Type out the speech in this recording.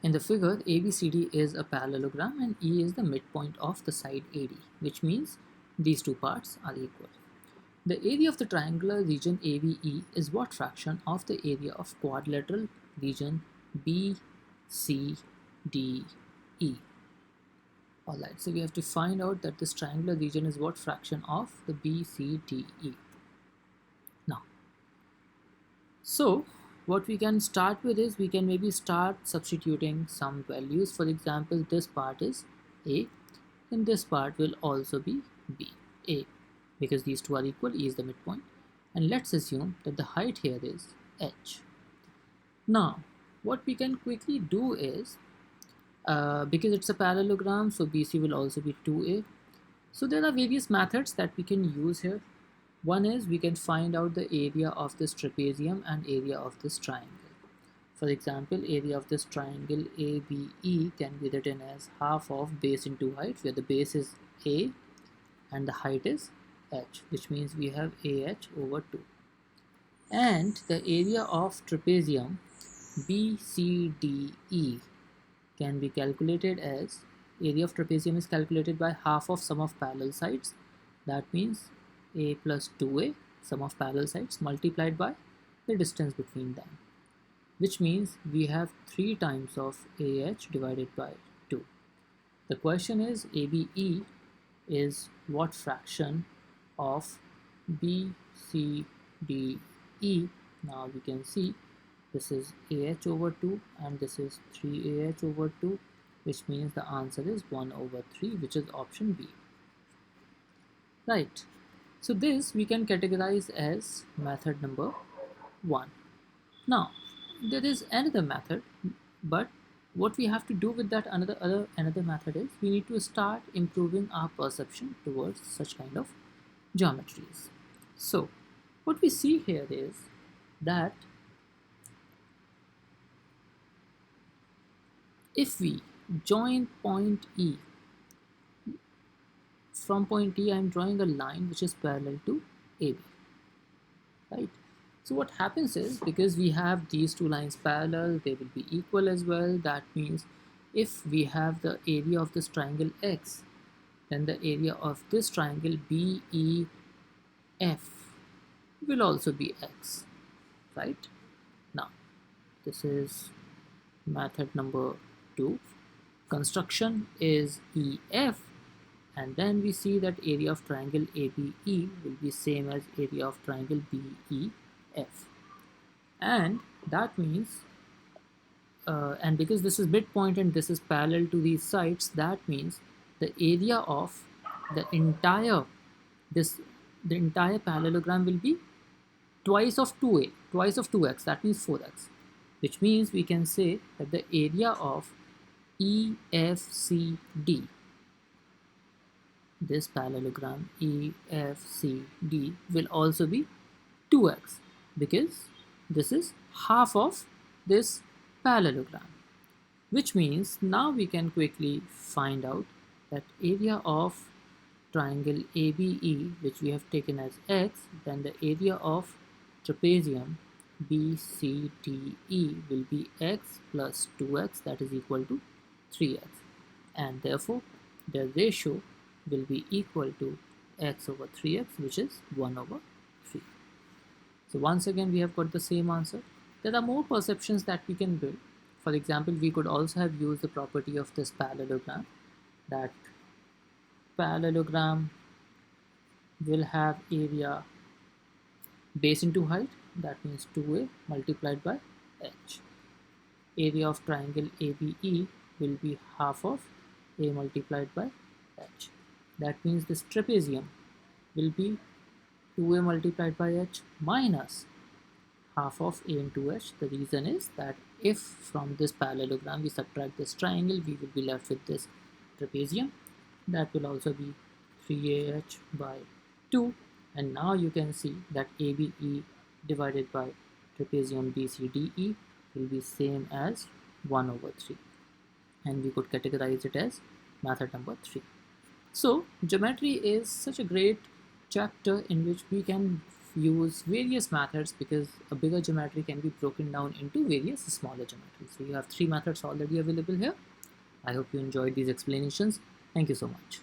In the figure, ABCD is a parallelogram and E is the midpoint of the side AD, which means these two parts are equal. The area of the triangular region ABE is what fraction of the area of quadrilateral region BCDE? Alright, so we have to find out that this triangular region is what fraction of the BCDE. Now, so what we can start with is we can maybe start substituting some values. For example, this part is A and this part will also be B. A, because these two are equal, E is the midpoint. And let's assume that the height here is H. Now, what we can quickly do is, because it's a parallelogram, so BC will also be 2A. So there are various methods that we can use here. One is we can find out the area of this trapezium and area of this triangle. For example, area of this triangle ABE can be written as half of base into height, where the base is A and the height is H, which means we have AH over 2. And the area of trapezium BCDE can be calculated as, area of trapezium is calculated by half of sum of parallel sides. That means A plus 2A, sum of parallel sides, multiplied by the distance between them, which means we have 3 times of AH divided by 2. The question is, ABE is what fraction of BCDE? Now we can see this is AH over 2 and this is 3AH over 2, which means the answer is 1 over 3, which is option B. Right. So this we can categorize as method number 1. Now, there is another method, but what we have to do with that another method is we need to start improving our perception towards such kind of geometries. So, what we see here is that if we join point E, from point E I am drawing a line which is parallel to AB, right? So what happens is, because we have these two lines parallel, they will be equal as well. That means if we have the area of this triangle X, then the area of this triangle BEF will also be X, right? Now, this is method number 2. Construction is EF, and then we see that area of triangle ABE will be same as area of triangle BEF, and that means and because this is midpoint and this is parallel to these sides, that means the area of the entire parallelogram will be twice of 2a, twice of 2x, that means 4x, which means we can say that the area of EFCD, this parallelogram EFCD, will also be 2x, because this is half of this parallelogram, which means now we can quickly find out that area of triangle ABE, which we have taken as x, then the area of trapezium BCDE will be x plus 2x, that is equal to 3x, and therefore the ratio will be equal to x over 3x, which is 1 over 3. So once again we have got the same answer. There are more perceptions that we can build. For example, we could also have used the property of this parallelogram, that parallelogram will have area base into height, that means 2a multiplied by h. Area of triangle ABE will be half of a multiplied by h. That means this trapezium will be 2a multiplied by h minus half of a into h. The reason is that if from this parallelogram we subtract this triangle, we will be left with this trapezium. That will also be 3ah by 2, and now you can see that ABE divided by trapezium BCDE will be same as 1 over 3, and we could categorize it as method number 3. So geometry is such a great chapter in which we can use various methods because a bigger geometry can be broken down into various smaller geometries. So you have three methods already available here. I hope you enjoyed these explanations. Thank you so much.